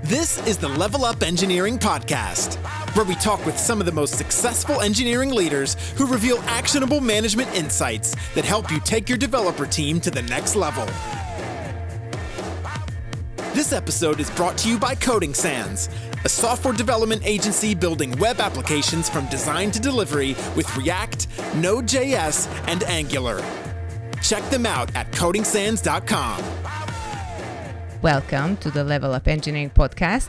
This is the Level Up Engineering Podcast, where we talk with some of the most successful engineering leaders who reveal actionable management insights that help you take your developer team to the next level. This episode is brought to you by Coding Sans, a software development agency building web applications from design to delivery with React, Node.js, and Angular. Check them out at codingsans.com. Welcome to the Level Up Engineering Podcast.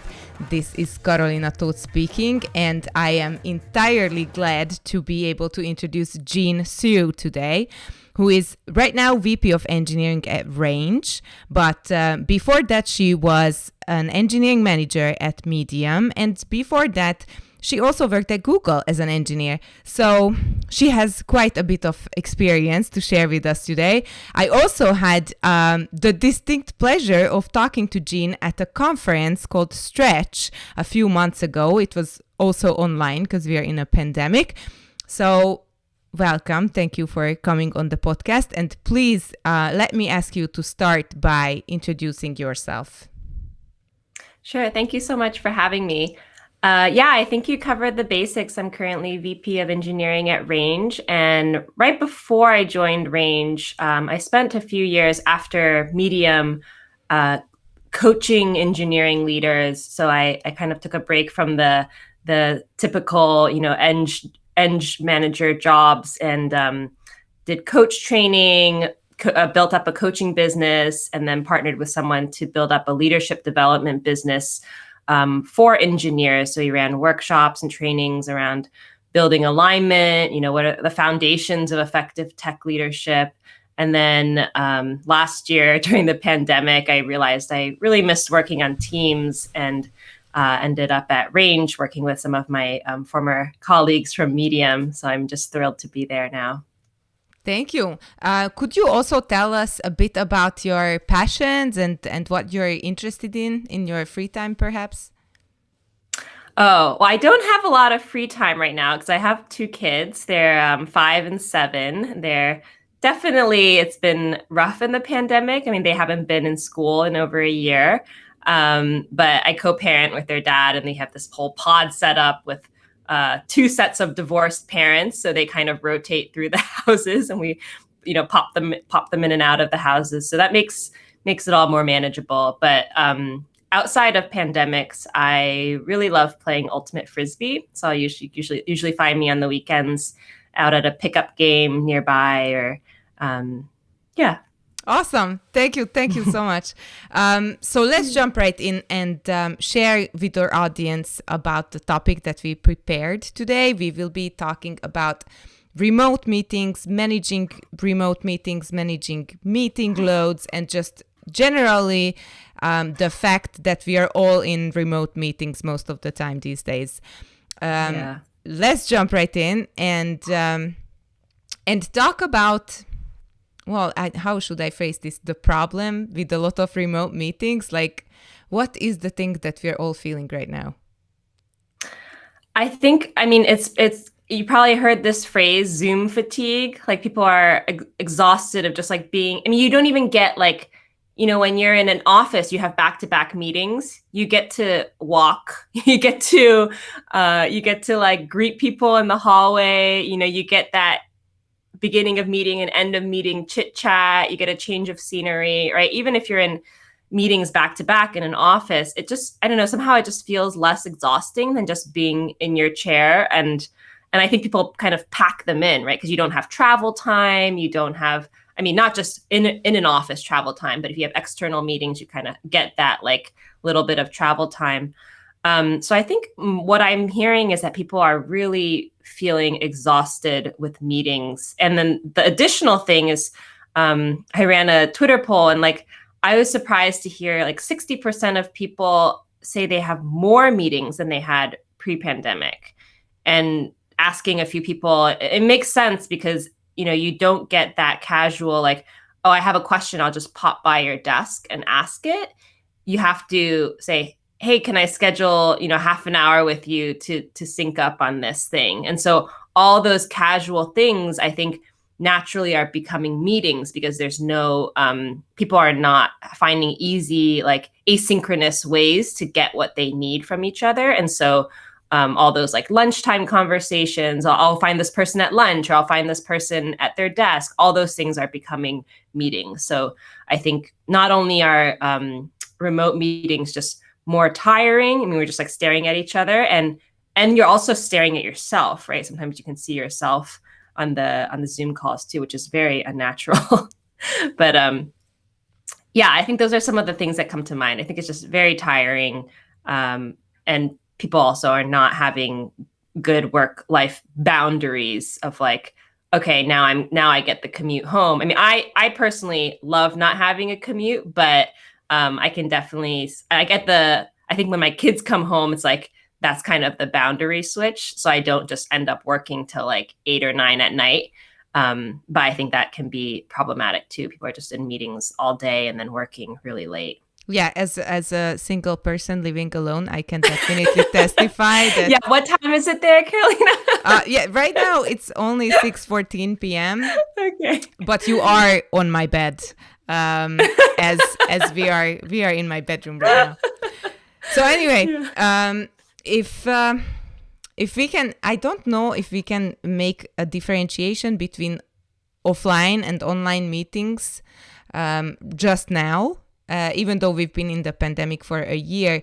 This is Carolina Toth speaking, and I am entirely glad to be able to introduce Jean Su today, who is right now VP of Engineering at Range. But before that, she was an engineering manager at Medium, and before that, she also worked at Google as an engineer. So she has quite a bit of experience to share with us today. I also had the distinct pleasure of talking to Jean at a conference called Stretch a few months ago. It was also online because we are in a pandemic. So welcome. Thank you for coming on the podcast. And please let me ask you to start by introducing yourself. Sure. Thank you so much for having me. I think you covered the basics. I'm currently VP of Engineering at Range. And right before I joined Range, I spent a few years after Medium coaching engineering leaders. So I kind of took a break from the typical, eng manager jobs and did coach training, built up a coaching business, and then partnered with someone to build up a leadership development business for engineers. So he ran workshops and trainings around building alignment, what are the foundations of effective tech leadership. And then last year during the pandemic, I realized I really missed working on teams and ended up at Range working with some of my former colleagues from Medium. So I'm just thrilled to be there now. Thank you. Could you also tell us a bit about your passions and what you're interested in your free time, perhaps? Oh, well, I don't have a lot of free time right now because I have two kids. They're 5 and 7. It's been rough in the pandemic. I mean, they haven't been in school in over a year, but I co-parent with their dad, and they have this whole pod set up with two sets of divorced parents, so they kind of rotate through the houses, and we, pop them in and out of the houses. So that makes it all more manageable. But outside of pandemics, I really love playing ultimate frisbee. So I usually find me on the weekends out at a pickup game nearby, or Awesome. Thank you so much. So let's jump right in and share with our audience about the topic that we prepared today. We will be talking about remote meetings, managing remote meetings, managing meeting loads, and just generally the fact that we are all in remote meetings most of the time these days. Let's jump right in and talk about, how should I phrase this? The problem with a lot of remote meetings. Like, what is the thing that we're all feeling right now? It's you probably heard this phrase, Zoom fatigue. Like, people are exhausted of just like being, you don't even get like, when you're in an office, you have back-to-back meetings, you get to walk, you get to like greet people in the hallway, you get that beginning of meeting and end of meeting chit chat, you get a change of scenery, right? Even if you're in meetings back to back in an office, it just, I don't know, somehow it just feels less exhausting than just being in your chair. And I think people kind of pack them in, right? Because you don't have travel time, you don't have, not just in an office travel time, but if you have external meetings, you kind of get that like little bit of travel time. So I think what I'm hearing is that people are really feeling exhausted with meetings. And then the additional thing is, I ran a Twitter poll, and like, I was surprised to hear like 60% of people say they have more meetings than they had pre-pandemic. And asking a few people, it makes sense because, you don't get that casual, like, oh, I have a question, I'll just pop by your desk and ask it. You have to say, hey, can I schedule, half an hour with you to sync up on this thing? And so all those casual things, I think, naturally are becoming meetings because there's no people are not finding easy like asynchronous ways to get what they need from each other. And so all those like lunchtime conversations, I'll find this person at lunch, or I'll find this person at their desk, all those things are becoming meetings. So I think not only are remote meetings just more tiring, I mean, we're just like staring at each other, and you're also staring at yourself, right? Sometimes you can see yourself on the Zoom calls too, which is very unnatural. But yeah, I think those are some of the things that come to mind. I think it's just very tiring, and people also are not having good work-life boundaries of like, okay, now I get the commute home. I mean, I personally love not having a commute, but I can definitely I think when my kids come home, it's like that's kind of the boundary switch. So I don't just end up working till like 8 or 9 at night. But I think that can be problematic too. People are just in meetings all day and then working really late. Yeah, as a single person living alone, I can definitely testify that. Yeah, what time is it there, Carolina? Yeah, right now it's only 6:14 p.m. Okay. But you are on my bed, as we are in my bedroom right now. So anyway, if we can, I don't know if we can make a differentiation between offline and online meetings just now, even though we've been in the pandemic for a year.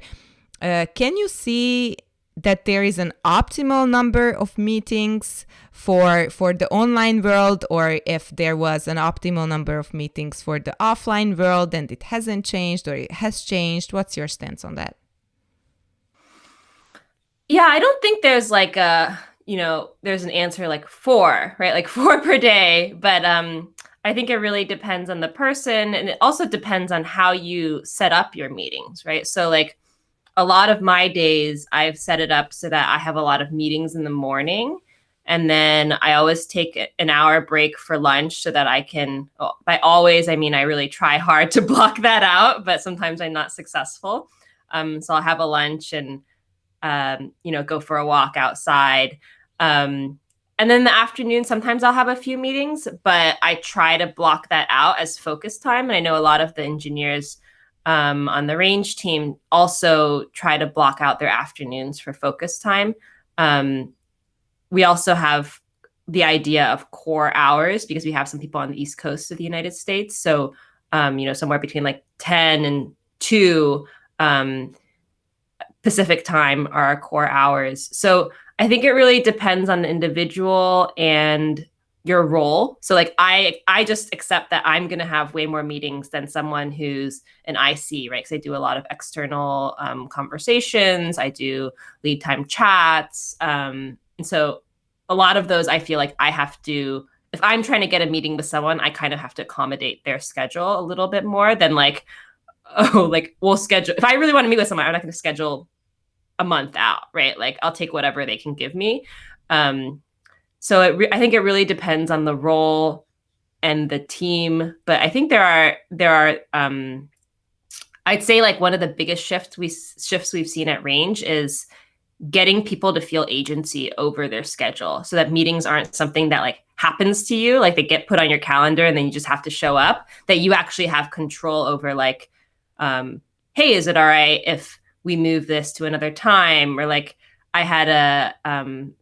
Can you see that there is an optimal number of meetings for the online world, or if there was an optimal number of meetings for the offline world and it hasn't changed or it has changed? What's your stance on that? Yeah, I don't think there's like there's an answer like 4, right? Like 4 per day. But I think it really depends on the person, and it also depends on how you set up your meetings, right? So like a lot of my days, I've set it up so that I have a lot of meetings in the morning. And then I always take an hour break for lunch so that I can, by always, I mean, I really try hard to block that out, but sometimes I'm not successful. So I'll have a lunch and go for a walk outside. And then in the afternoon, sometimes I'll have a few meetings, but I try to block that out as focus time. And I know a lot of the engineers on the range team also try to block out their afternoons for focus time. We also have the idea of core hours because we have some people on the East Coast of the United States. So, somewhere between like 10 and 2 Pacific time are our core hours. So I think it really depends on the individual and your role. So like I just accept that I'm going to have way more meetings than someone who's an IC, right? Because I do a lot of external conversations. I do lead time chats. And so a lot of those, I feel like I have to, if I'm trying to get a meeting with someone, I kind of have to accommodate their schedule a little bit more than like, we'll schedule. If I really want to meet with someone, I'm not going to schedule a month out, right? Like I'll take whatever they can give me. So I think it really depends on the role and the team. But I think there are I'd say like one of the biggest shifts we've seen at Range is getting people to feel agency over their schedule, so that meetings aren't something that like happens to you, like they get put on your calendar and then you just have to show up, that you actually have control over like, hey, is it all right if we move this to another time? Or like I had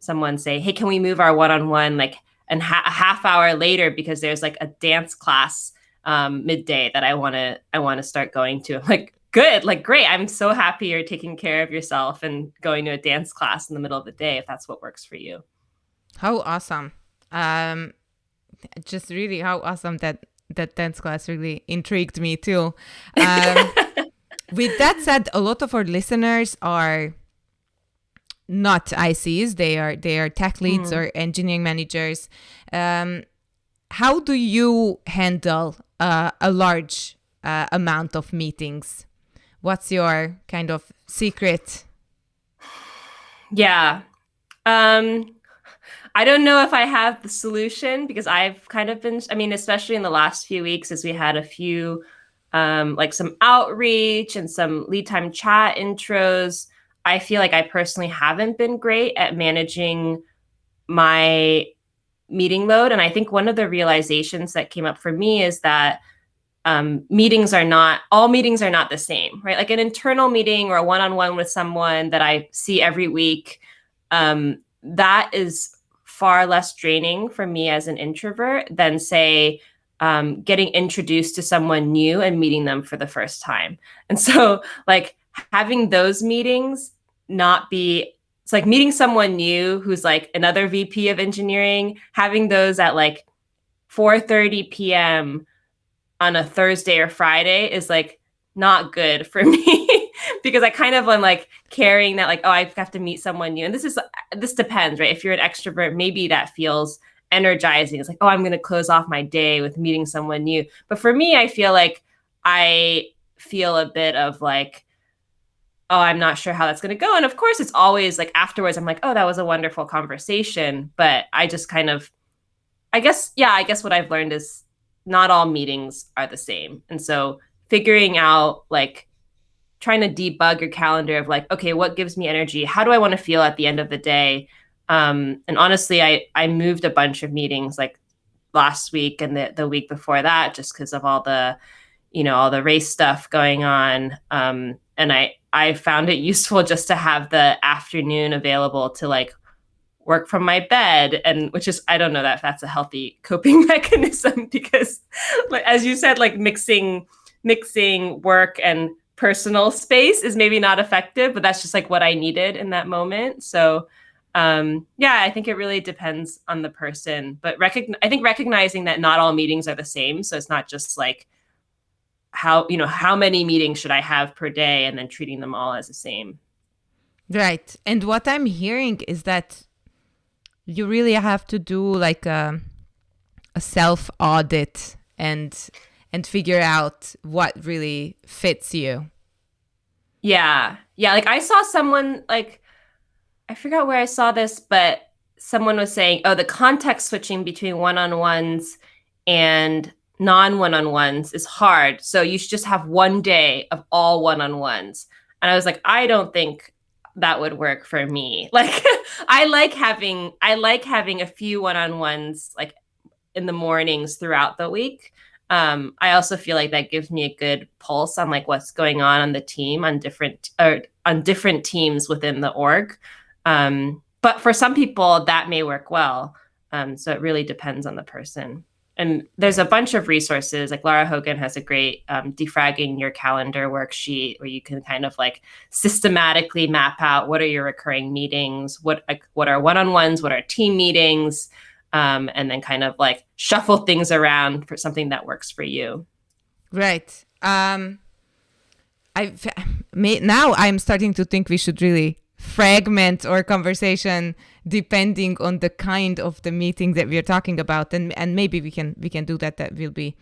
someone say, hey, can we move our one-on-one like a half hour later because there's like a dance class midday that I want to start going to. I'm like, good, like great. I'm so happy you're taking care of yourself and going to a dance class in the middle of the day if that's what works for you. How awesome. Just really how awesome that dance class really intrigued me too. With that said, a lot of our listeners are not ICs. They are tech leads or engineering managers. How do you handle a large amount of meetings? What's your kind of secret? Yeah. I don't know if I have the solution, because I've kind of been, I mean, especially in the last few weeks, as we had a few like some outreach and some lead time chat intros, I feel like I personally haven't been great at managing my meeting load. And I think one of the realizations that came up for me is that all meetings are not the same, right? Like an internal meeting or a one-on-one with someone that I see every week, that is far less draining for me as an introvert than, say, getting introduced to someone new and meeting them for the first time. And so, like, having those meetings it's like meeting someone new who's like another VP of engineering, having those at like 4:30 p.m. on a Thursday or Friday is like not good for me because I kind of am like carrying that, like, oh, I have to meet someone new. And this depends, right? If you're an extrovert, maybe that feels energizing. It's like, oh, I'm going to close off my day with meeting someone new. But for me, I feel like I feel a bit of like, oh, I'm not sure how that's going to go. And of course, it's always like afterwards, I'm like, oh, that was a wonderful conversation. But I just kind of, I guess what I've learned is not all meetings are the same. And so figuring out, like, trying to debug your calendar of like, okay, what gives me energy? How do I want to feel at the end of the day? And honestly, I moved a bunch of meetings like last week and the week before that, just because of all the race stuff going on. And I found it useful just to have the afternoon available to like work from my bed, and which is, I don't know that that's a healthy coping mechanism because, like, as you said, like mixing work and personal space is maybe not effective, but that's just like what I needed in that moment. So I think it really depends on the person, but I think recognizing that not all meetings are the same. So it's not just like how many meetings should I have per day and then treating them all as the same. Right. And what I'm hearing is that you really have to do like a self-audit and figure out what really fits you. Yeah. Like I saw someone, like, I forgot where I saw this, but someone was saying, oh, the context switching between one-on-ones and non-one-on-ones is hard. So you should just have one day of all one-on-ones. And I was like, I don't think that would work for me. Like, I like having a few one-on-ones like in the mornings throughout the week. I also feel like that gives me a good pulse on like what's going on the team on different teams within the org. But for some people that may work well. So it really depends on the person. And there's a bunch of resources, like Laura Hogan has a great defragging your calendar worksheet where you can kind of like systematically map out what are your recurring meetings, what are one-on-ones, what are team meetings, and then kind of like shuffle things around for something that works for you. Right. Now I'm starting to think we should really fragment our conversation depending on the kind of the meeting that we're talking about, and maybe we can do that. That will be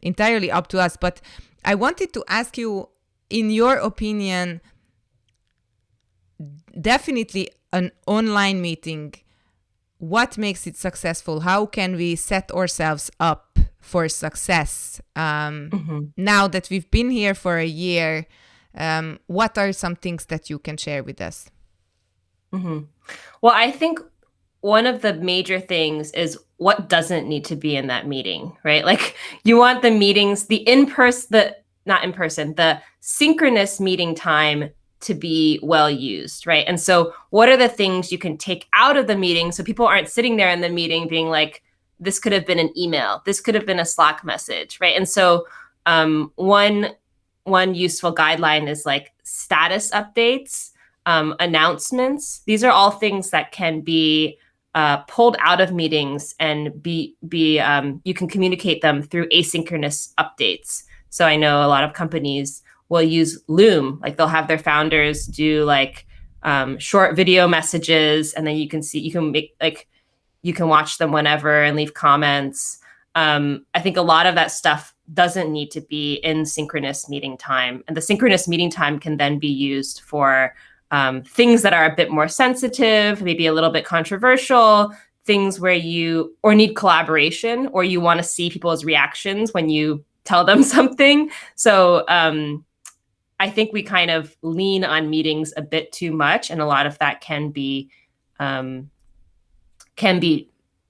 entirely up to us. But I wanted to ask you, in your opinion, definitely an online meeting, what makes it successful? How can we set ourselves up for success? Now that we've been here for a year, what are some things that you can share with us? Well, I think one of the major things is what doesn't need to be in that meeting, right? Like you want the meetings, the synchronous meeting time to be well used, right? And so what are the things you can take out of the meeting so people aren't sitting there in the meeting being like, this could have been an email, this could have been a Slack message, right? And so one useful guideline is like status updates, announcements. These are all things that can be pulled out of meetings and be you can communicate them through asynchronous updates. So I know a lot of companies will use Loom, like they'll have their founders do like short video messages, and then you can watch them whenever and leave comments. I think a lot of that stuff doesn't need to be in synchronous meeting time, and the synchronous meeting time can then be used for things that are a bit more sensitive, maybe a little bit controversial, things where you need collaboration, or you want to see people's reactions when you tell them something. So I think we kind of lean on meetings a bit too much, and a lot of that can be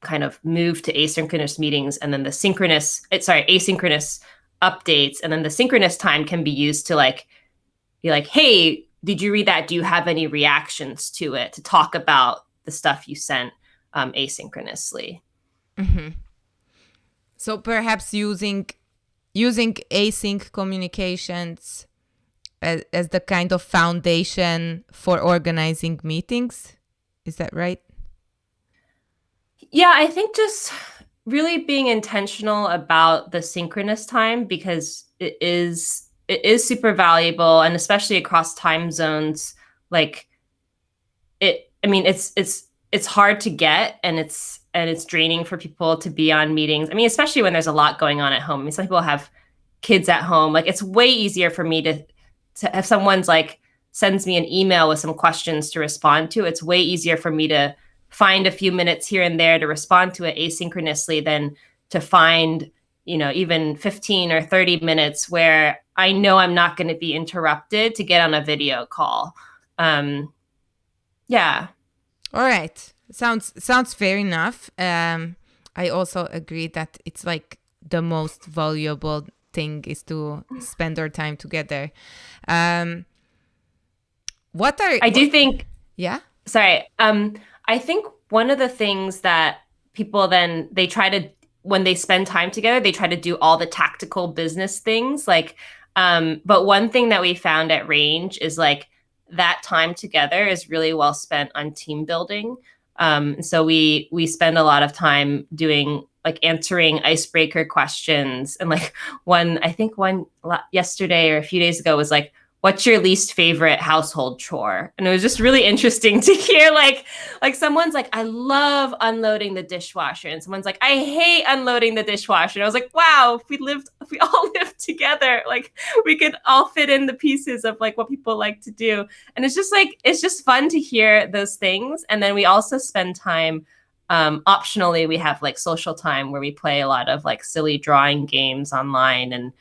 kind of move to asynchronous meetings, and then the asynchronous updates, and then the synchronous time can be used to like be like, hey, did you read that? Do you have any reactions to it? To talk about the stuff you sent asynchronously. Mm-hmm. So perhaps using async communications as the kind of foundation for organizing meetings. Is that right? Yeah, I think just really being intentional about the synchronous time, because it is super valuable, and especially across time zones. Like it's hard to get, and it's draining for people to be on meetings. I mean, especially when there's a lot going on at home. I mean, some people have kids at home. Like, it's way easier for me to if someone's like sends me an email with some questions to respond to, it's way easier for me to find a few minutes here and there to respond to it asynchronously than to find, even 15 or 30 minutes where I know I'm not going to be interrupted to get on a video call. Yeah. All right. Sounds fair enough. I also agree that it's like the most valuable thing is to spend our time together. I do think. Yeah. Sorry. I think one of the things that people then they try to, when they spend time together, they try to do all the tactical business things. Like, but one thing that we found at Range is like that time together is really well spent on team building. So we spend a lot of time doing like answering icebreaker questions, and like one yesterday or a few days ago was like, what's your least favorite household chore? And it was just really interesting to hear like someone's like, I love unloading the dishwasher. And someone's like, I hate unloading the dishwasher. And I was like, wow, if we all lived together, like we could all fit in the pieces of like what people like to do. And it's just fun to hear those things. And then we also spend time, optionally, we have like social time where we play a lot of like silly drawing games online. And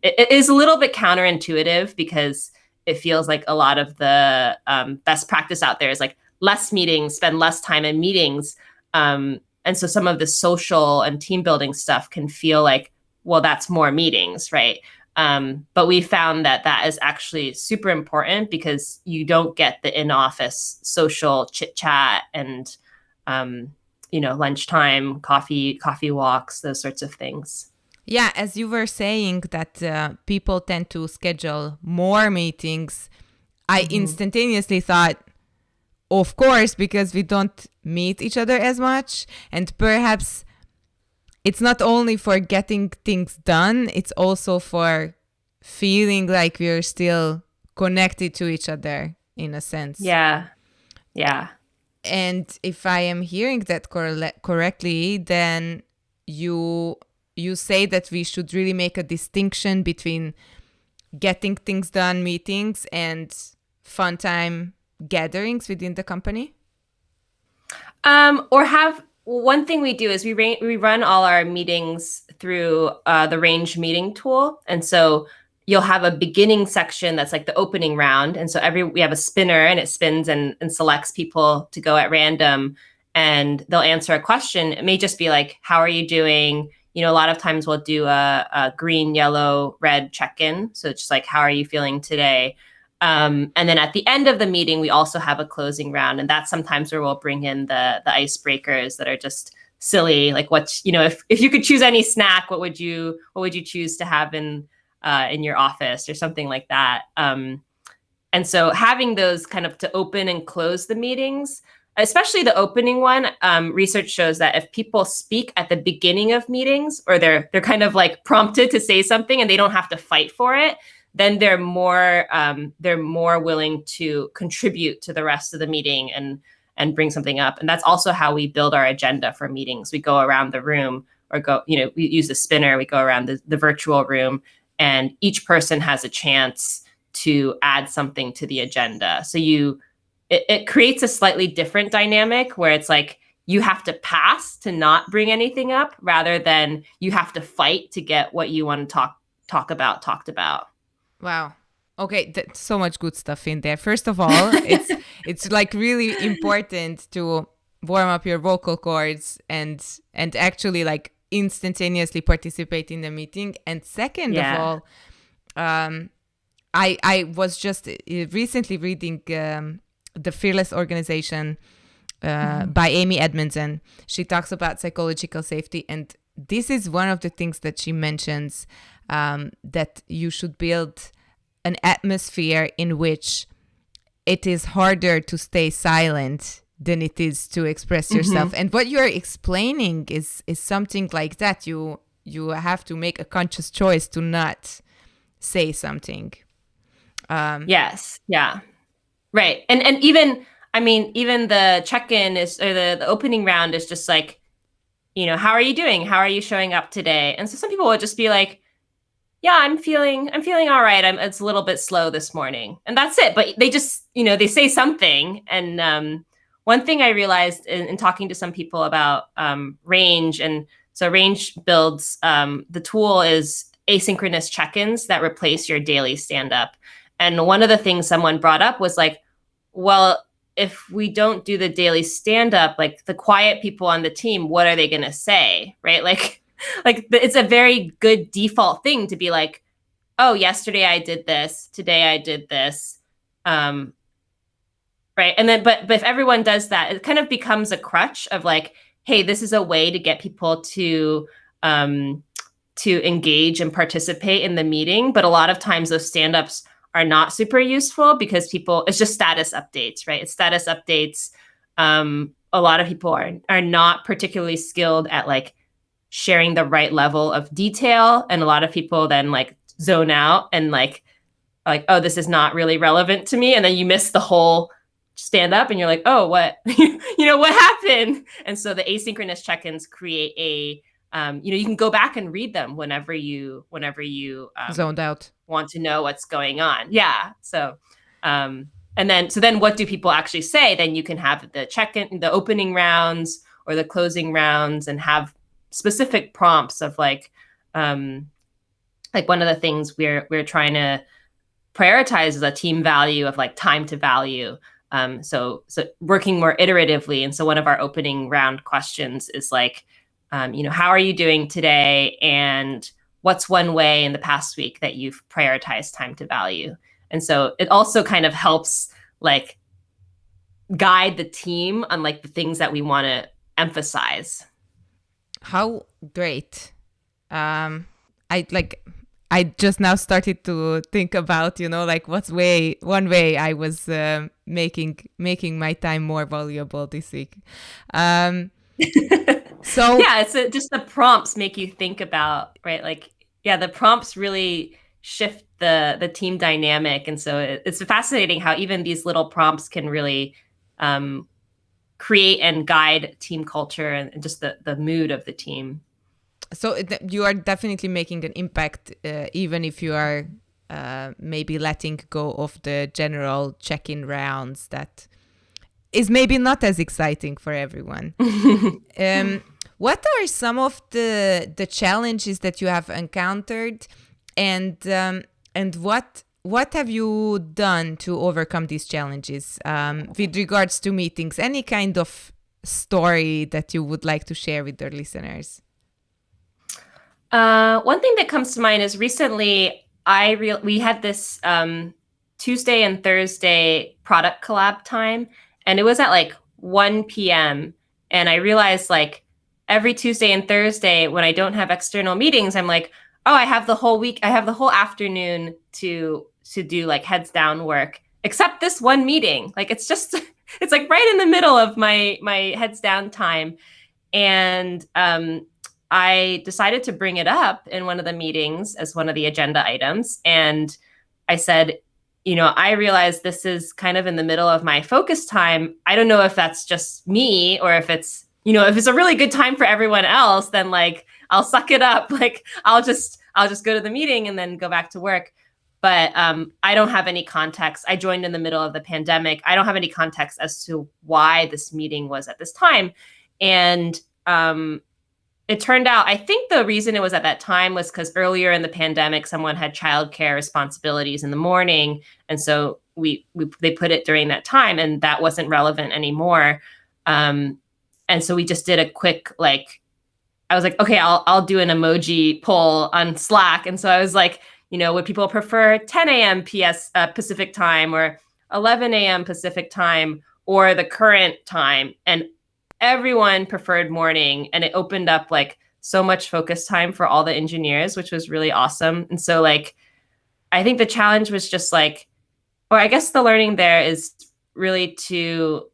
it is a little bit counterintuitive because it feels like a lot of the best practice out there is like less meetings, spend less time in meetings. And so some of the social and team building stuff can feel like, well, that's more meetings, right? But we found that is actually super important because you don't get the in-office social chit chat and, lunchtime, coffee walks, those sorts of things. Yeah, as you were saying that people tend to schedule more meetings, I instantaneously thought, of course, because we don't meet each other as much. And perhaps it's not only for getting things done, it's also for feeling like we're still connected to each other in a sense. Yeah. Yeah. And if I am hearing that correctly, then you say that we should really make a distinction between getting things done meetings and fun time gatherings within the company? One thing we do is we run all our meetings through the Range meeting tool. And so you'll have a beginning section that's like the opening round. And so we have a spinner, and it spins and selects people to go at random, and they'll answer a question. It may just be like, how are you doing? A lot of times we'll do a green, yellow, red check-in. So it's just like, how are you feeling today? And then at the end of the meeting, we also have a closing round. And that's sometimes where we'll bring in the icebreakers that are just silly. Like, if you could choose any snack, what would you choose to have in your office or something like that? And so having those kind of to open and close the meetings, especially the opening one, research shows that if people speak at the beginning of meetings, or they're kind of like prompted to say something and they don't have to fight for it, then they're more willing to contribute to the rest of the meeting and bring something up. And that's also how we build our agenda for meetings. We go around the room, or we use a spinner. We go around the virtual room, and each person has a chance to add something to the agenda. So it creates a slightly different dynamic where it's like you have to pass to not bring anything up, rather than you have to fight to get what you want to talked about. Wow. Okay, that's so much good stuff in there. First of all, it's like really important to warm up your vocal cords and actually like instantaneously participate in the meeting. And second of all, I was just recently reading The Fearless Organization by Amy Edmondson. She talks about psychological safety, and this is one of the things that she mentions, that you should build an atmosphere in which it is harder to stay silent than it is to express yourself. And what you're explaining is something like that. You have to make a conscious choice to not say something. Yes. Yeah. Right. And even, I mean, even the check-in is, or the opening round is just like, you know, how are you doing? How are you showing up today? And so some people would just be like, yeah, I'm feeling all right. It's a little bit slow this morning. And that's it. But they just, you know, they say something. And one thing I realized in talking to some people about Range, and so Range builds, the tool is asynchronous check-ins that replace your daily stand-up. And one of the things someone brought up was like, well, if we don't do the daily stand-up, like the quiet people on the team, what are they going to say? Right? Like it's a very good default thing to be like, oh, yesterday I did this, today I did this. Right. And then, but if everyone does that, it kind of becomes a crutch of like, hey, this is a way to get people to engage and participate in the meeting. But a lot of times those stand-ups are not super useful because it's just status updates, right? It's status updates. A lot of people are not particularly skilled at like sharing the right level of detail. And a lot of people then like zone out and like, oh, this is not really relevant to me. And then you miss the whole stand up and you're like, oh, what, you know, what happened? And so the asynchronous check-ins create a, you know, you can go back and read them whenever you zoned out, want to know what's going on. Yeah. So, and then what do people actually say? Then you can have the check-in, the opening rounds or the closing rounds, and have specific prompts of like one of the things we're trying to prioritize is a team value of like time to value. So working more iteratively. And so one of our opening round questions is like, you know, how are you doing today? And what's one way in the past week that you've prioritized time to value? And so it also kind of helps like guide the team on like the things that we want to emphasize. How great. I just now started to think about, you know, like one way I was making my time more valuable this week. So yeah, it's just the prompts make you think about, right? Like, yeah, the prompts really shift the team dynamic. And so it's fascinating how even these little prompts can really create and guide team culture and just the mood of the team. So you are definitely making an impact, even if you are maybe letting go of the general check-in rounds that is maybe not as exciting for everyone. What are some of the challenges that you have encountered, and what have you done to overcome these challenges with regards to meetings? Any kind of story that you would like to share with our listeners? One thing that comes to mind is recently we had this Tuesday and Thursday product collab time, and it was at like 1 p.m. And I realized like every Tuesday and Thursday when I don't have external meetings, I'm like, oh, I have the whole week, I have the whole afternoon to do like heads down work, except this one meeting. Like it's like right in the middle of my heads down time. And I decided to bring it up in one of the meetings as one of the agenda items. And I said, you know, I realize this is kind of in the middle of my focus time. I don't know if that's just me or if it's, you know, if it's a really good time for everyone else, then like, I'll suck it up. Like, I'll just go to the meeting and then go back to work. But I don't have any context. I joined in the middle of the pandemic. I don't have any context as to why this meeting was at this time. And it turned out, I think the reason it was at that time was because earlier in the pandemic, someone had childcare responsibilities in the morning. And so they put it during that time, and that wasn't relevant anymore. And so we just did a quick, like, I was like, okay, I'll do an emoji poll on Slack. And so I was like, would people prefer 10 a.m. Pacific time or 11 a.m. Pacific time or the current time? And everyone preferred morning, and it opened up like so much focus time for all the engineers, which was really awesome. And so like, I think the challenge was just like, or I guess the learning there is really to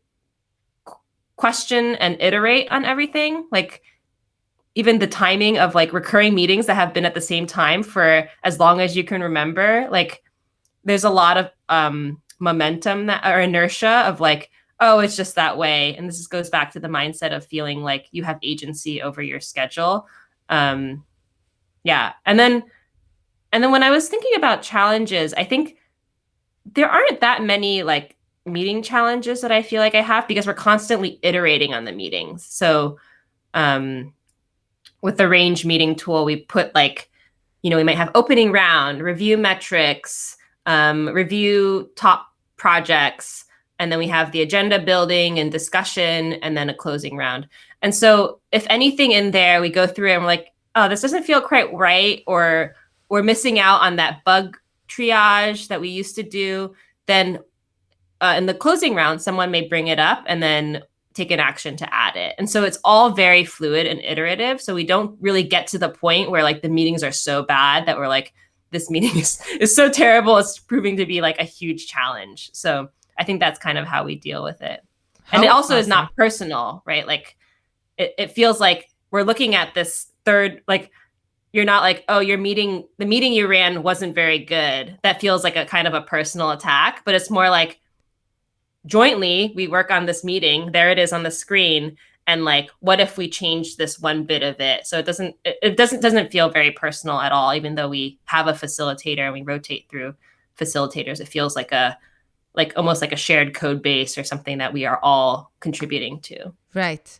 question and iterate on everything. Like even the timing of like recurring meetings that have been at the same time for as long as you can remember, like there's a lot of momentum that or inertia of like, oh, it's just that way. And this goes back to the mindset of feeling like you have agency over your schedule. Yeah. And then when I was thinking about challenges, I think there aren't that many like meeting challenges that I feel like I have because we're constantly iterating on the meetings. So with the range meeting tool, we put like, we might have opening round, review metrics, review top projects, and then we have the agenda building and discussion, and then a closing round. And so if anything in there, we go through and we're like, oh, this doesn't feel quite right, or we're missing out on that bug triage that we used to do, then in the closing round, someone may bring it up and then take an action to add it. And so it's all very fluid and iterative. So we don't really get to the point where like the meetings are so bad that we're like, this meeting is so terrible. It's proving to be like a huge challenge. So I think that's kind of how we deal with it. And it also is not personal, right? Like it feels like we're looking at this third, like you're not like, oh, the meeting you ran wasn't very good. That feels like a kind of a personal attack, but it's more like jointly we work on this meeting. There it is on the screen. And like, what if we change this one bit of it? So it doesn't feel very personal at all, even though we have a facilitator and we rotate through facilitators. It feels like almost like a shared code base or something that we are all contributing to. Right.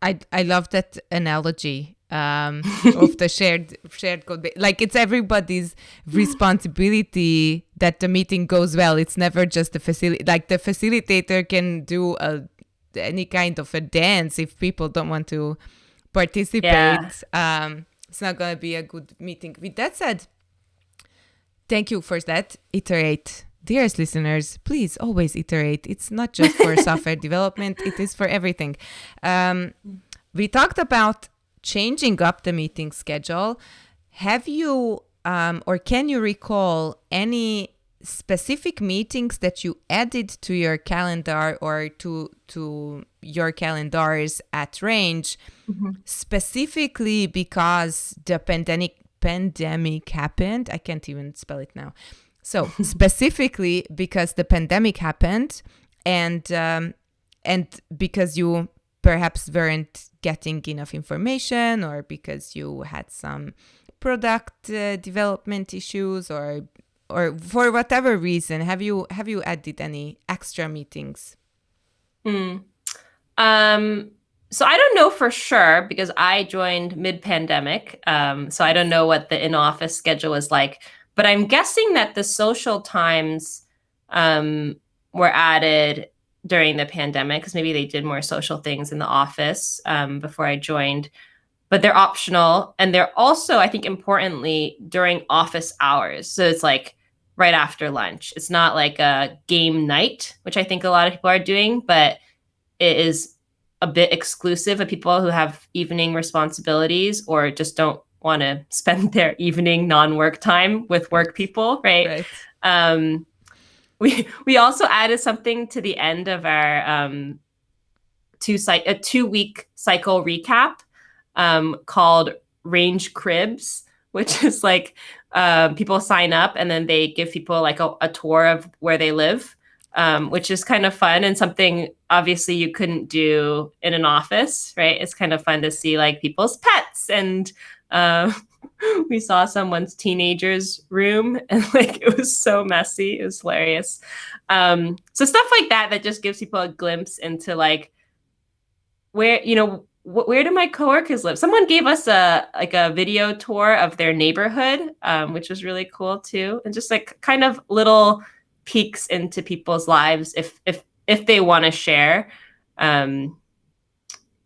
I love that analogy of the shared code base. Like it's everybody's responsibility that the meeting goes well. It's never just the facilitator can do any kind of a dance if people don't want to participate. Yeah. It's not going to be a good meeting. With that said, thank you for that. Iterate. Dearest listeners, please always iterate. It's not just for software development. It is for everything. We talked about changing up the meeting schedule. Have you or can you recall any specific meetings that you added to your calendar or to your calendars at Range, specifically because the pandemic happened? I can't even spell it now. So specifically because the pandemic happened and because you perhaps weren't getting enough information, or because you had some product development issues, or for whatever reason, have you added any extra meetings? So I don't know for sure because I joined mid-pandemic. So I don't know what the in-office schedule is like. But I'm guessing that the social times were added during the pandemic because maybe they did more social things in the office before I joined. But they're optional. And they're also, I think, importantly, during office hours. So it's like right after lunch. It's not like a game night, which I think a lot of people are doing, but it is a bit exclusive of people who have evening responsibilities or just don't want to spend their evening non-work time with work people, right? We also added something to the end of our 2-week cycle recap called Range Cribs, which is like people sign up and then they give people like a tour of where they live, which is kind of fun and something obviously you couldn't do in an office, right? It's kind of fun to see like people's pets and we saw someone's teenager's room and like it was so messy. It was hilarious. So stuff like that just gives people a glimpse into like where, where do my coworkers live? Someone gave us a video tour of their neighborhood, which was really cool too. And just like kind of little peeks into people's lives if they want to share.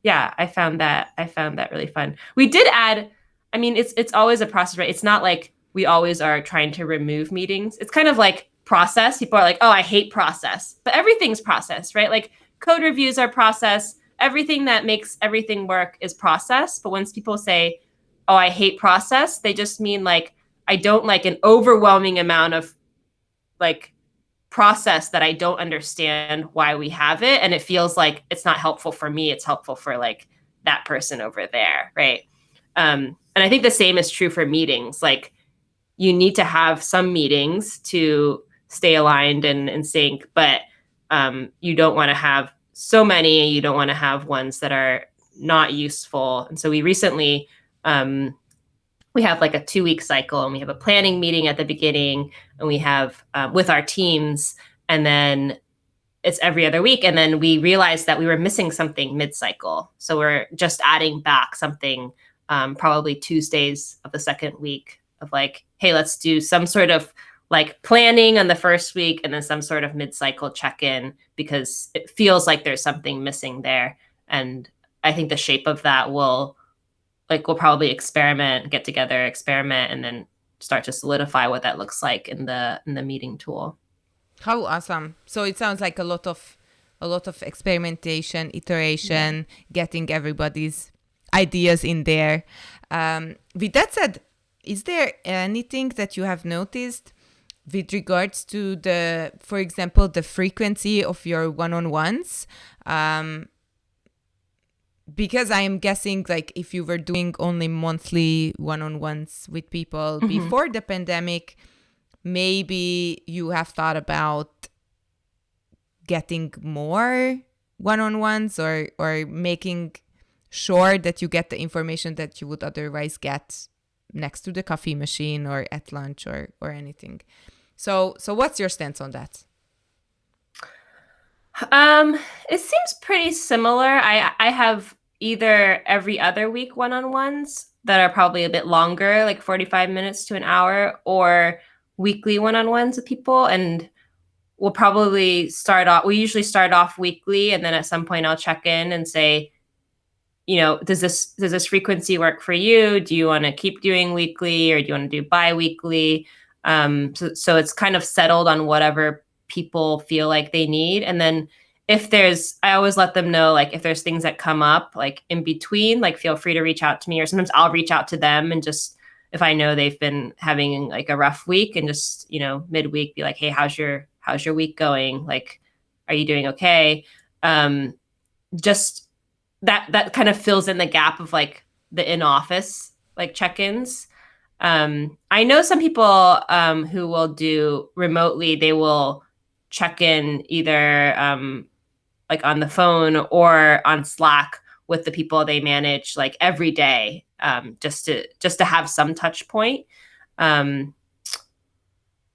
yeah, I found that really fun. We did add, I mean, it's always a process, right? It's not like we always are trying to remove meetings. It's kind of like process. People are like, oh, I hate process, but everything's process, right? Like code reviews are process. Everything that makes everything work is process. But once people say, oh, I hate process, they just mean like, I don't like an overwhelming amount of like process that I don't understand why we have it. And it feels like it's not helpful for me. It's helpful for like that person over there. Right. And I think the same is true for meetings. Like you need to have some meetings to stay aligned and in sync, but you don't want to have so many. You don't want to have ones that are not useful. And so we recently, we have like a 2-week cycle, and we have a planning meeting at the beginning, and we have with our teams, and then it's every other week. And then we realized that we were missing something mid-cycle. So we're just adding back something probably Tuesdays of the second week of like, hey, let's do some sort of like planning on the first week and then some sort of mid-cycle check-in, because it feels like there's something missing there. And I think the shape of that we'll probably experiment, get together, experiment, and then start to solidify what that looks like in the meeting tool. How awesome. So it sounds like a lot of experimentation, iteration, getting everybody's ideas in there. With that said, is there anything that you have noticed with regards to for example, the frequency of your one-on-ones? Because I am guessing like if you were doing only monthly one-on-ones with people before the pandemic, maybe you have thought about getting more one-on-ones or making sure that you get the information that you would otherwise get next to the coffee machine or at lunch or anything. So what's your stance on that? It seems pretty similar. I have either every other week one-on-ones that are probably a bit longer, like 45 minutes to an hour, or weekly one-on-ones with people. And we usually start off weekly, and then at some point I'll check in and say, does this frequency work for you? Do you want to keep doing weekly, or do you want to do bi-weekly? So it's kind of settled on whatever people feel like they need. And then I always let them know, like if there's things that come up like in between, like feel free to reach out to me, or sometimes I'll reach out to them and just, if I know they've been having like a rough week, and just, midweek be like, hey, how's your week going? Like, are you doing okay? Just that kind of fills in the gap of like the in-office like check-ins. I know some people who will do remotely, they will check in either like on the phone or on Slack with the people they manage like every day, just to have some touch point. But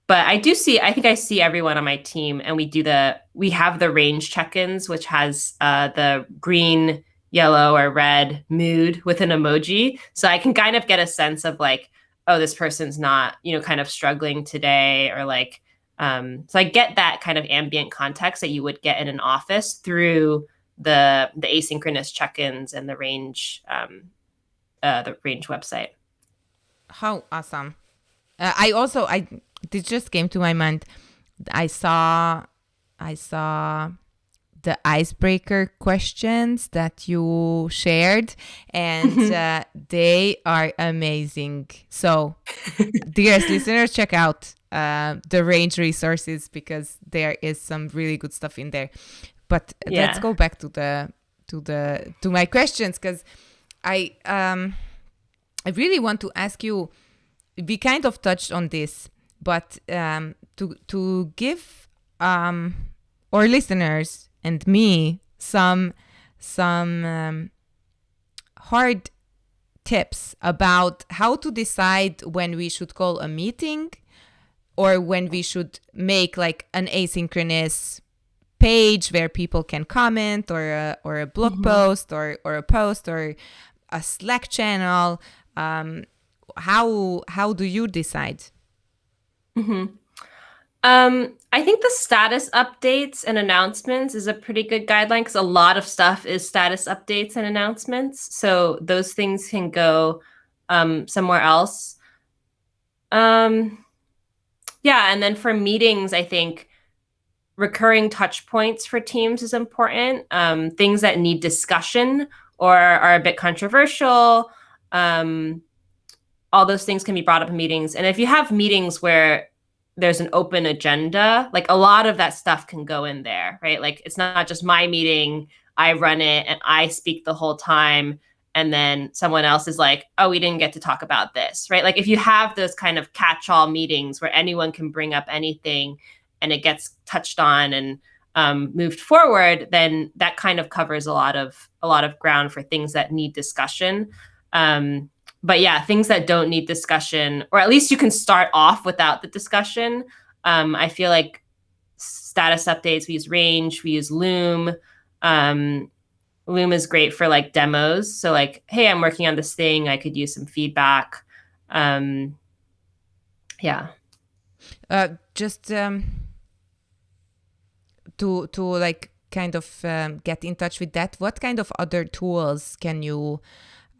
I think I see everyone on my team, and we have the range check-ins, which has the green, yellow, or red mood with an emoji. So I can kind of get a sense of like, oh, this person's not, kind of struggling today, or like, so I get that kind of ambient context that you would get in an office through the asynchronous check-ins and the range website. How awesome. This just came to my mind. I saw the icebreaker questions that you shared, and they are amazing. So, dearest listeners, check out the range resources, because there is some really good stuff in there. But let's go back to my questions, because I really want to ask you. We kind of touched on this, but to give our listeners and me some hard tips about how to decide when we should call a meeting, or when we should make like an asynchronous page where people can comment, or a blog post, or a post, or a Slack channel. How do you decide? I think the status updates and announcements is a pretty good guideline because a lot of stuff is status updates and announcements. So those things can go somewhere else. Yeah, and then for meetings, I think recurring touch points for teams is important. Things that need discussion or are a bit controversial. All those things can be brought up in meetings. And if you have meetings where there's an open agenda, like a lot of that stuff can go in there, right? Like it's not just my meeting, I run it and I speak the whole time. And then someone else is like, oh, we didn't get to talk about this, right? Like if you have those kind of catch-all meetings where anyone can bring up anything and it gets touched on and moved forward, then that kind of covers a lot of ground for things that need discussion. But yeah, things that don't need discussion, or at least you can start off without the discussion. I feel like status updates, we use Range, we use Loom. Loom is great for like demos. So like, hey, I'm working on this thing. I could use some feedback. Yeah. Just to like kind of get in touch with that, what kind of other tools can you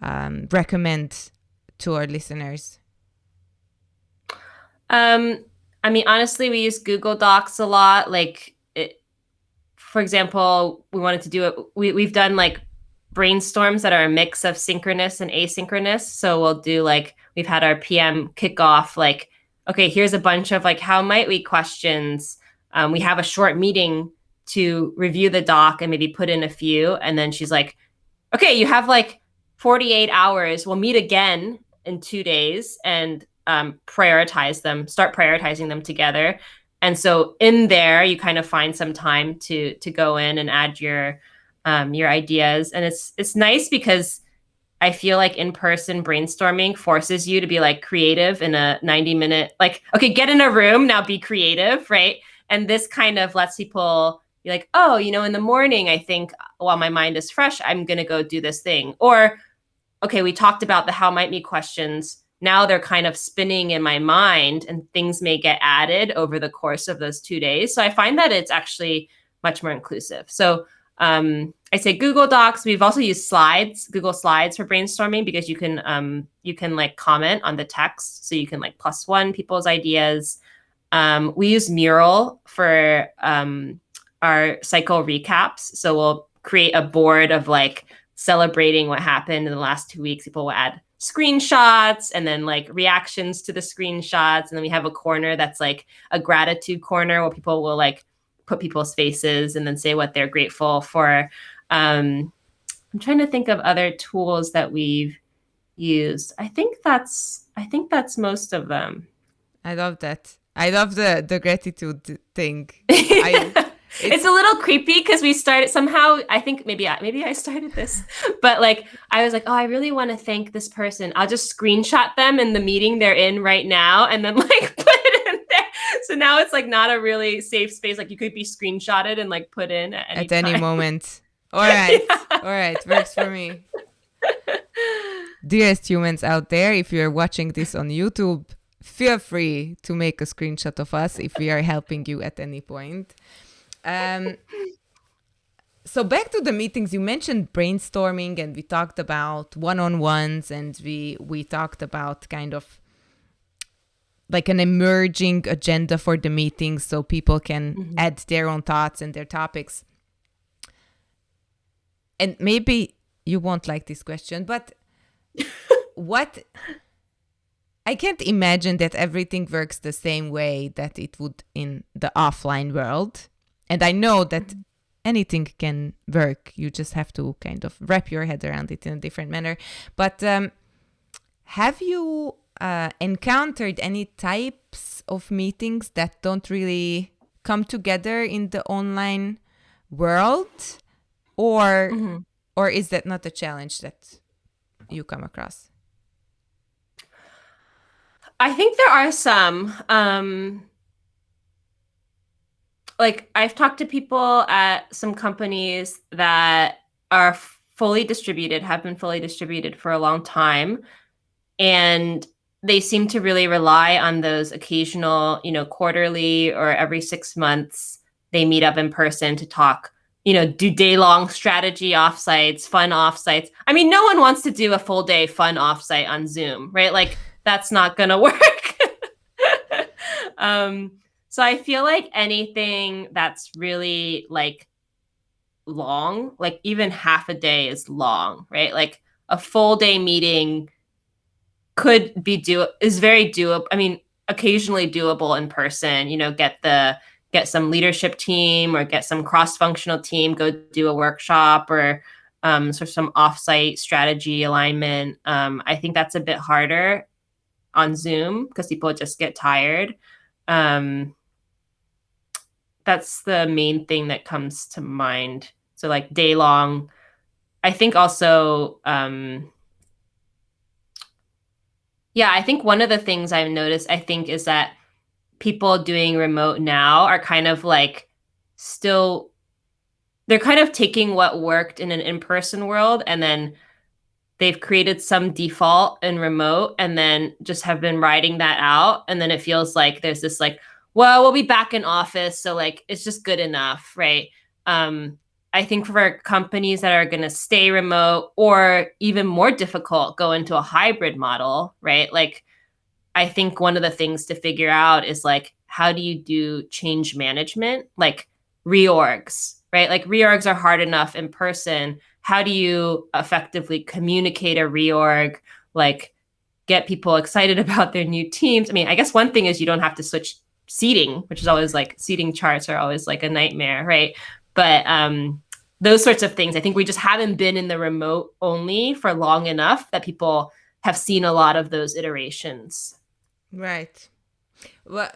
recommend to our listeners? I mean, honestly, we use Google Docs a lot. Like, for example, we wanted to do it. We've done like brainstorms that are a mix of synchronous and asynchronous. So we'll do like, we've had our PM kickoff, like, okay, here's a bunch of like, how might we questions. We have a short meeting to review the doc and maybe put in a few. And then she's like, okay, you have like 48 hours. We'll meet again in 2 days and prioritize them, start prioritizing them together. And so in there, you kind of find some time to go in and add your ideas. And it's nice because I feel like in-person brainstorming forces you to be like creative in a 90-minute, like, okay, get in a room, now be creative, right? And this kind of lets people be like, oh, you know, in the morning, I think while my mind is fresh, I'm going to go do this thing. Or, okay, we talked about the how might me questions. Now they're kind of spinning in my mind and things may get added over the course of those 2 days. So I find that it's actually much more inclusive. So I say Google Docs. We've also used Slides, Google Slides for brainstorming because you can like comment on the text. So you can like +1 people's ideas. We use Mural for our cycle recaps. So we'll create a board of like celebrating what happened in the last 2 weeks. People will add screenshots and then like reactions to the screenshots. And then we have a corner that's like a gratitude corner where people will like put people's faces and then say what they're grateful for. I'm trying to think of other tools that we've used. I think that's most of them. I love that. I love the gratitude thing. It's a little creepy because we started somehow. I think maybe I started this, but like I was like, oh, I really want to thank this person. I'll just screenshot them in the meeting they're in right now, and then like put it in there. So now it's like not a really safe space. Like you could be screenshotted and like put in at any moment. All right, yeah. All right, works for me. Dearest humans out there, if you're watching this on YouTube, feel free to make a screenshot of us if we are helping you at any point. So back to the meetings, you mentioned brainstorming and we talked about one-on-ones and we talked about kind of like an emerging agenda for the meetings so people can add their own thoughts and their topics. And maybe you won't like this question, but I can't imagine that everything works the same way that it would in the offline world. And I know that anything can work. You just have to kind of wrap your head around it in a different manner. But have you encountered any types of meetings that don't really come together in the online world? Or is that not a challenge that you come across? I think there are some. Like I've talked to people at some companies that are fully distributed, have been fully distributed for a long time. And they seem to really rely on those occasional, quarterly or every 6 months, they meet up in person to talk, do day-long strategy offsites, fun offsites. I mean, no one wants to do a full day fun offsite on Zoom, right? Like, that's not going to work. So I feel like anything that's really like long, like even half a day is long, right? Like a full day meeting is very doable. I mean, occasionally doable in person, get some leadership team or get some cross-functional team, go do a workshop or sort of some offsite strategy alignment. I think that's a bit harder on Zoom because people just get tired. That's the main thing that comes to mind. So like day long. I think also, I think one of the things I've noticed, is that people doing remote now are kind of like they're kind of taking what worked in an in-person world and then they've created some default in remote and then just have been riding that out. And then it feels like there's this like, well, we'll be back in office. So like, it's just good enough, right? I think for companies that are going to stay remote or even more difficult, go into a hybrid model, right? Like, I think one of the things to figure out is like, how do you do change management? Like reorgs, right? Like reorgs are hard enough in person. How do you effectively communicate a reorg? Like get people excited about their new teams? I mean, I guess one thing is you don't have to switch seating, which is always like seating charts are always like a nightmare, right? But those sorts of things, I think we just haven't been in the remote only for long enough that people have seen a lot of those iterations. Right. Well,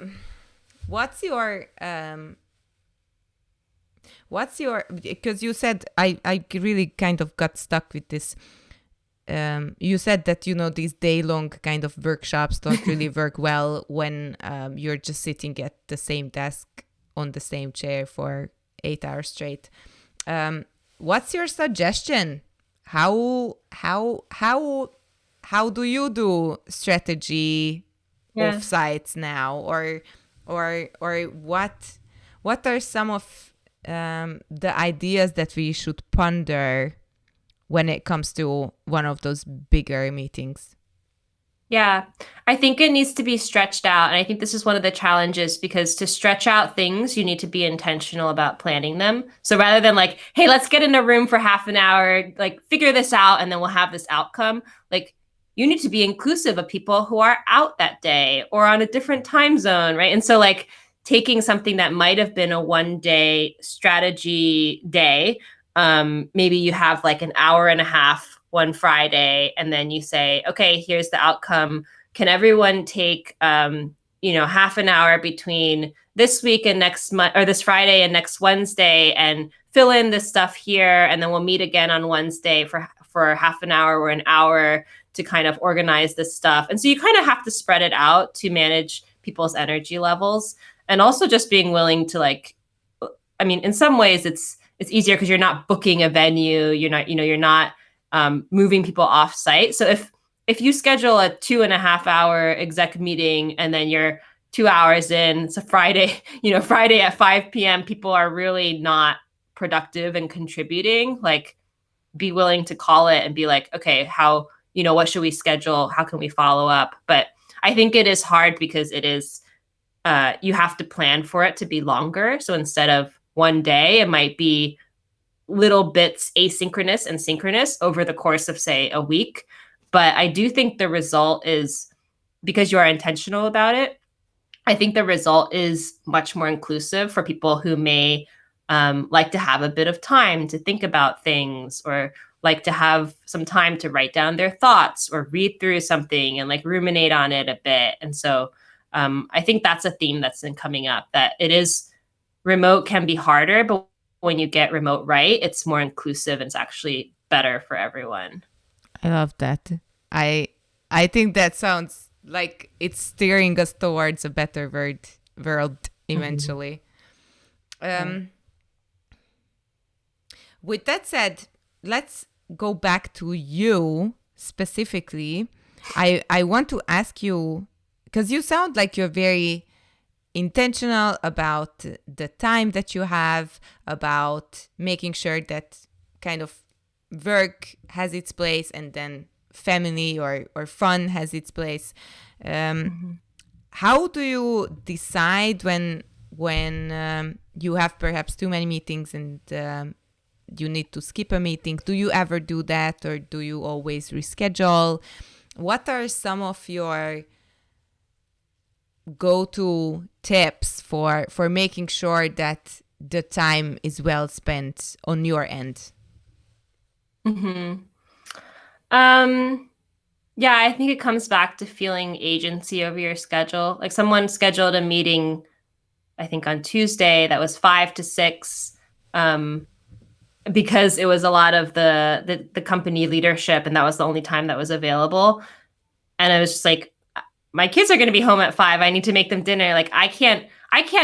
what's your because you said I really kind of got stuck with this. You said that these day-long kind of workshops don't really work well when you're just sitting at the same desk on the same chair for 8 hours straight. What's your suggestion? How do you do strategy offsites now, or what are some of the ideas that we should ponder when it comes to one of those bigger meetings? Yeah, I think it needs to be stretched out. And I think this is one of the challenges because to stretch out things, you need to be intentional about planning them. So rather than like, hey, let's get in a room for half an hour, like figure this out, and then we'll have this outcome. Like you need to be inclusive of people who are out that day or on a different time zone, right? And so like taking something that might have been a 1-day strategy day, maybe you have like an hour and a half one Friday, and then you say, okay, here's the outcome. Can everyone take, half an hour between this week and next month, or this Friday and next Wednesday, and fill in this stuff here, and then we'll meet again on Wednesday for half an hour or an hour to kind of organize this stuff. And so you kind of have to spread it out to manage people's energy levels, and also just being willing to like, I mean, in some ways it's easier because you're not booking a venue, you're not moving people off site. So if you schedule a 2.5 hour exec meeting and then you're 2 hours in, it's a Friday, Friday at 5 p.m., people are really not productive and contributing, like be willing to call it and be like, okay, how, what should we schedule? How can we follow up? But I think it is hard because it is, you have to plan for it to be longer. So instead of one day, it might be little bits asynchronous and synchronous over the course of, say, a week. But I do think the result is, because you are intentional about it, I think the result is much more inclusive for people who may like to have a bit of time to think about things, or like to have some time to write down their thoughts or read through something and like ruminate on it a bit. And so I think that's a theme that's been coming up, that it is remote can be harder, but when you get remote right, it's more inclusive and it's actually better for everyone. I love that. I think that sounds like it's steering us towards a better world eventually. With that said, let's go back to you specifically. I want to ask you, because you sound like you're very intentional about the time that you have, about making sure that kind of work has its place and then family or fun has its place. How do you decide when you have perhaps too many meetings and you need to skip a meeting? Do you ever do that, or do you always reschedule? What are some of your go-to tips for making sure that the time is well spent on your end? Yeah, I think it comes back to feeling agency over your schedule. Like someone scheduled a meeting, I think on Tuesday, that was 5 to 6, because it was a lot of the company leadership, and that was the only time that was available. And I was just like, my kids are going to be home at 5. I need to make them dinner. Like I can't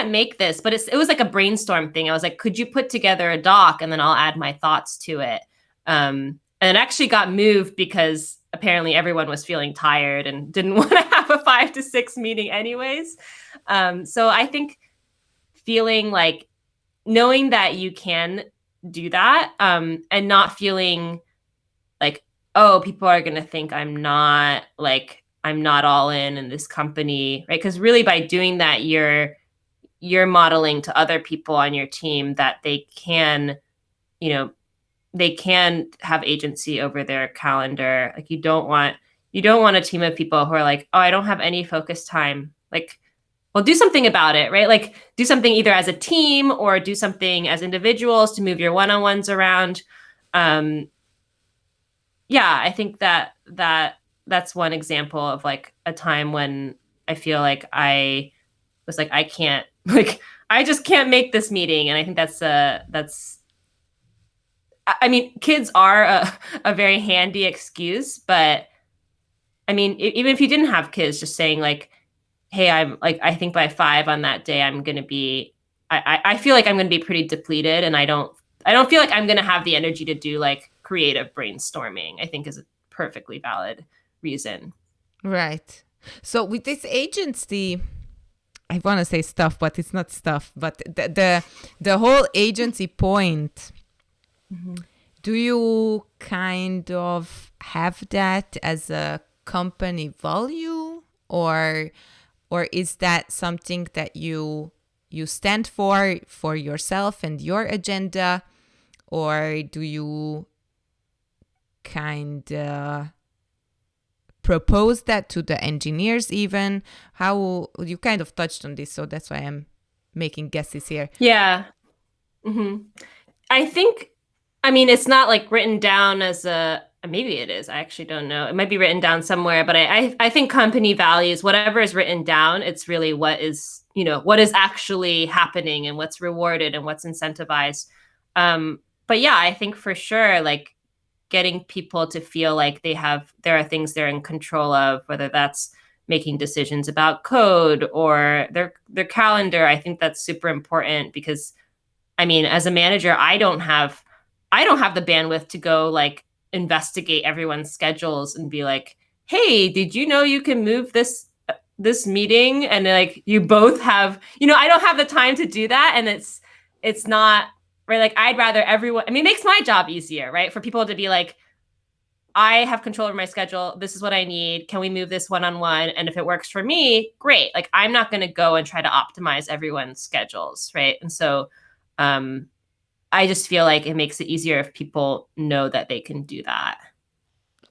make this. But it was like a brainstorm thing. I was like, could you put together a doc and then I'll add my thoughts to it? And it actually got moved because apparently everyone was feeling tired and didn't want to have a 5 to 6 meeting anyways. So I think feeling like knowing that you can do that, and not feeling like, oh, people are going to think I'm not all in this company, right? Because really by doing that, you're modeling to other people on your team that they can have agency over their calendar. Like you don't want a team of people who are like, oh, I don't have any focus time. Like, well, do something about it, right? Like do something either as a team or do something as individuals to move your one-on-ones around. Yeah, I think that's one example of like a time when I feel like I was like, I can't, like, I just can't make this meeting. And I think I mean, kids are a very handy excuse, but I mean, even if you didn't have kids, just saying like, hey, I'm like, I think by 5 on that day, I'm going to be, I feel like I'm going to be pretty depleted, and I don't feel like I'm going to have the energy to do like creative brainstorming, I think is a perfectly valid reason. Right. So with this agency, I want to say stuff, but it's not stuff, but the whole agency point, do you kind of have that as a company value, or is that something that you stand for yourself and your agenda, or do you kind of propose that to the engineers even? How you kind of touched on this, so that's why I'm making guesses here. Yeah. I think, I mean, it's not like written down as maybe it is. I actually don't know. It might be written down somewhere, but I think company values, whatever is written down, it's really what is actually happening and what's rewarded and what's incentivized. But yeah, I think for sure, like getting people to feel like there are things they're in control of, whether that's making decisions about code or their calendar. I think that's super important because, I mean, as a manager, I don't have the bandwidth to go like investigate everyone's schedules and be like, hey, did you know you can move this meeting? And like you both have, I don't have the time to do that. And it's not right. Like I'd rather everyone, I mean, it makes my job easier, right? For people to be like, I have control over my schedule. This is what I need. Can we move this one-on-one? And if it works for me, great. Like I'm not going to go and try to optimize everyone's schedules, right? And so I just feel like it makes it easier if people know that they can do that.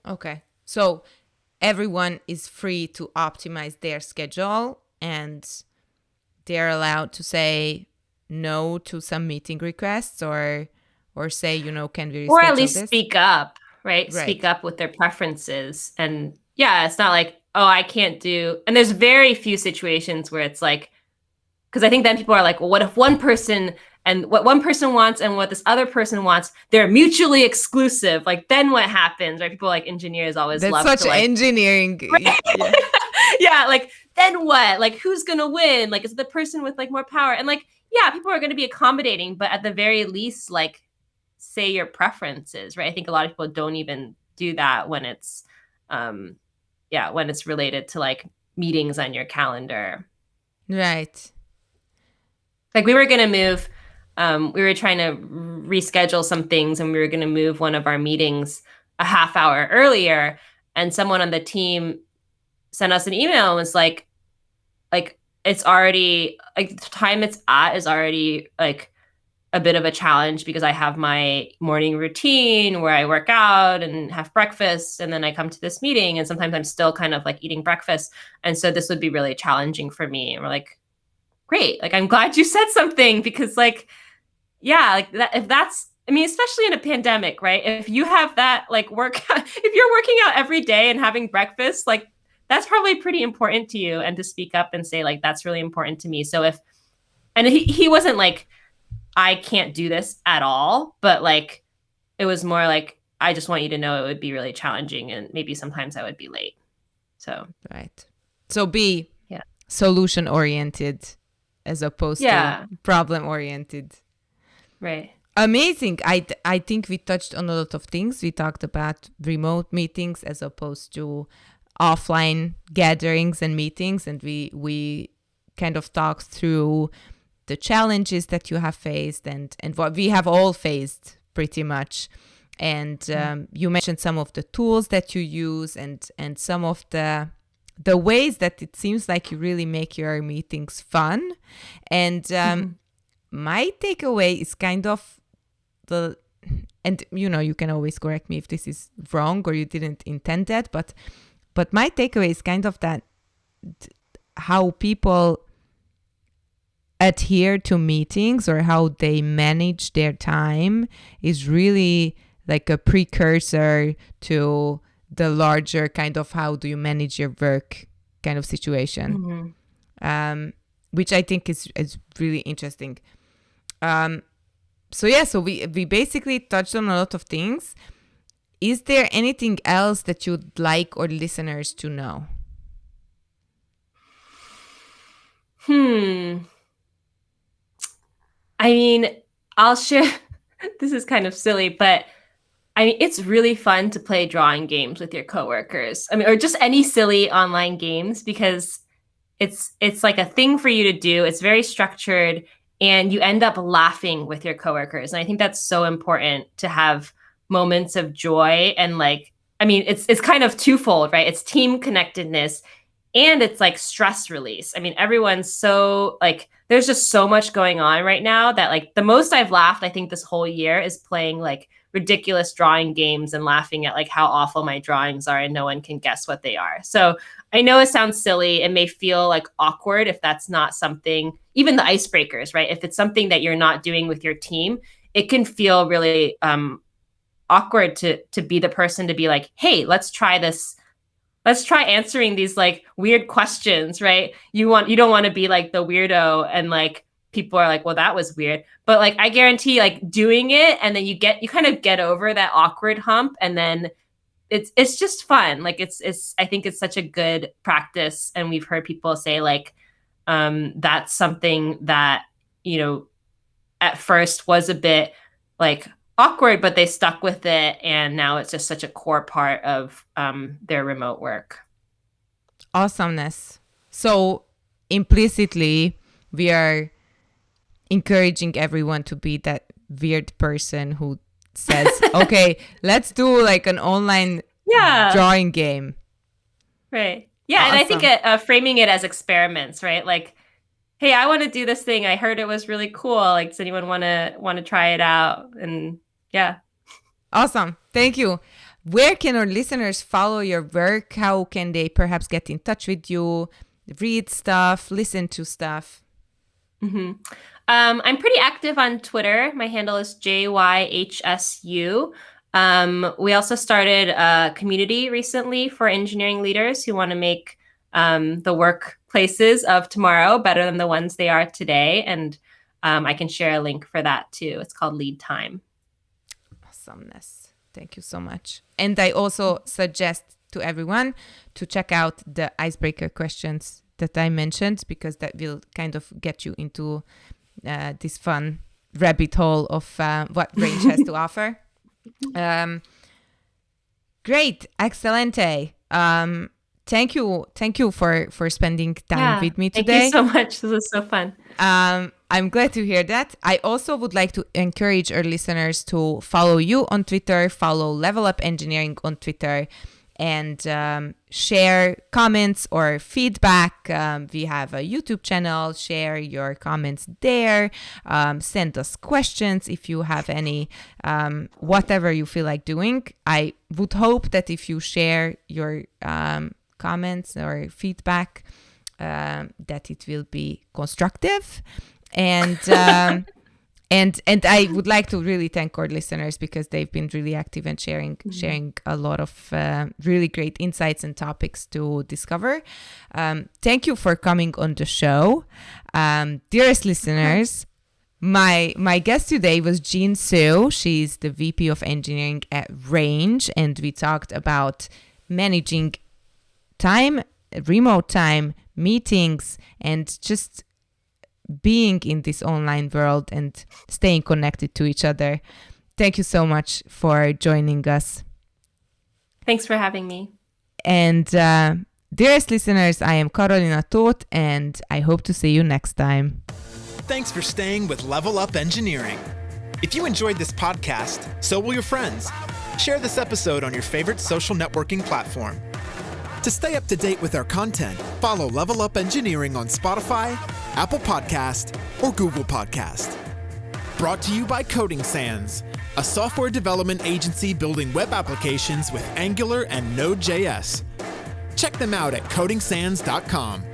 Okay. So everyone is free to optimize their schedule, and they're allowed to say no to some meeting requests, or say, can we reschedule or at least this? Speak up, right? Speak up with their preferences. And yeah, it's not like, oh, I can't do. And there's very few situations where it's like, because I think then people are like, well, what if one person and what one person wants and what this other person wants, they're mutually exclusive? Like, then what happens? Right? People like engineers always That's love such to like, engineering. Yeah. yeah, like then what? Like, who's gonna win? Like, is it the person with like more power? And like, yeah, people are going to be accommodating, but at the very least, like, say your preferences, right? I think a lot of people don't even do that when it's when it's related to like meetings on your calendar. Right. Like we were going to move, we were trying to reschedule some things, and we were going to move one of our meetings a half hour earlier. And someone on the team sent us an email and was like it's already like the time it's at is already like a bit of a challenge because I have my morning routine where I work out and have breakfast, and then I come to this meeting, and sometimes I'm still kind of like eating breakfast. And so this would be really challenging for me. And we're like, great. Like, I'm glad you said something, because like, yeah, like that, if that's, I mean, especially in a pandemic, right? If you have that like work, if you're working out every day and having breakfast, like that's probably pretty important to you, and to speak up and say like, that's really important to me. So if, and he wasn't like, I can't do this at all, but like, it was more like, I just want you to know it would be really challenging, and maybe sometimes I would be late. So, right. So be solution oriented as opposed to problem oriented. Right. Amazing. I think we touched on a lot of things. We talked about remote meetings as opposed to offline gatherings and meetings, and we kind of talked through the challenges that you have faced and what we have all faced pretty much. And you mentioned some of the tools that you use and some of the ways that it seems like you really make your meetings fun. And my takeaway is kind of and you can always correct me if this is wrong or you didn't intend that, but my takeaway is kind of that how people adhere to meetings or how they manage their time is really like a precursor to the larger kind of how do you manage your work kind of situation, which I think is really interesting. So we basically touched on a lot of things. Is there anything else that you'd like our listeners to know? I mean, I'll share, this is kind of silly, but I mean, it's really fun to play drawing games with your coworkers. I mean, or just any silly online games, because it's like a thing for you to do. It's very structured, and you end up laughing with your coworkers. And I think that's so important, to have moments of joy. And like, I mean, it's kind of twofold, right? It's team connectedness, and it's like stress release. I mean, everyone's so like, there's just so much going on right now that like the most I've laughed, I think, this whole year is playing like ridiculous drawing games and laughing at like how awful my drawings are and no one can guess what they are. So I know it sounds silly. It may feel like awkward if that's not something, even the icebreakers, right? If it's something that you're not doing with your team, it can feel really awkward to be the person to be like, hey, let's try this. Let's try answering these like weird questions, right? You don't want to be like the weirdo, and like people are like, well, that was weird. But like, I guarantee like doing it, and then you kind of get over that awkward hump, and then it's just fun. Like I think it's such a good practice. And we've heard people say like, that's something that, at first was a bit like awkward, but they stuck with it, and now it's just such a core part of their remote work. Awesomeness. So implicitly, we are encouraging everyone to be that weird person who says, okay, let's do like an online drawing game. Right. Yeah. Awesome. And I think framing it as experiments, right? Like, hey, I want to do this thing. I heard it was really cool. Like, does anyone want to try it out? And yeah. Awesome. Thank you. Where can our listeners follow your work? How can they perhaps get in touch with you, read stuff, listen to stuff? I'm pretty active on Twitter. My handle is JYHSU. We also started a community recently for engineering leaders who want to make the workplaces of tomorrow better than the ones they are today. And I can share a link for that too. It's called Lead Time. Awesomeness. Thank you so much. And I also suggest to everyone to check out the icebreaker questions that I mentioned, because that will kind of get you into this fun rabbit hole of what Range has to offer. Great. Excelente. thank you for spending time with me today. Thank you so much. This was so fun. I'm glad to hear that. I also would like to encourage our listeners to follow you on Twitter, follow Level Up Engineering on Twitter, and share comments or feedback. We have a YouTube channel. Share your comments there. Send us questions if you have any, whatever you feel like doing. I would hope that if you share your comments or feedback, that it will be constructive. And and I would like to really thank our listeners because they've been really active and sharing a lot of really great insights and topics to discover. Thank you for coming on the show. Dearest listeners, my guest today was Jean Su. She's the VP of Engineering at Range, and we talked about managing time, remote time, meetings, and just being in this online world and staying connected to each other. Thank you so much for joining us. Thanks for having me. And dearest listeners, I am Karolina Tóth, and I hope to see you next time. Thanks for staying with Level Up Engineering. If you enjoyed this podcast, so will your friends. Share this episode on your favorite social networking platform. To stay up to date with our content, follow Level Up Engineering on Spotify, Apple Podcast, or Google Podcast. Brought to you by Coding Sans, a software development agency building web applications with Angular and Node.js. Check them out at codingsans.com.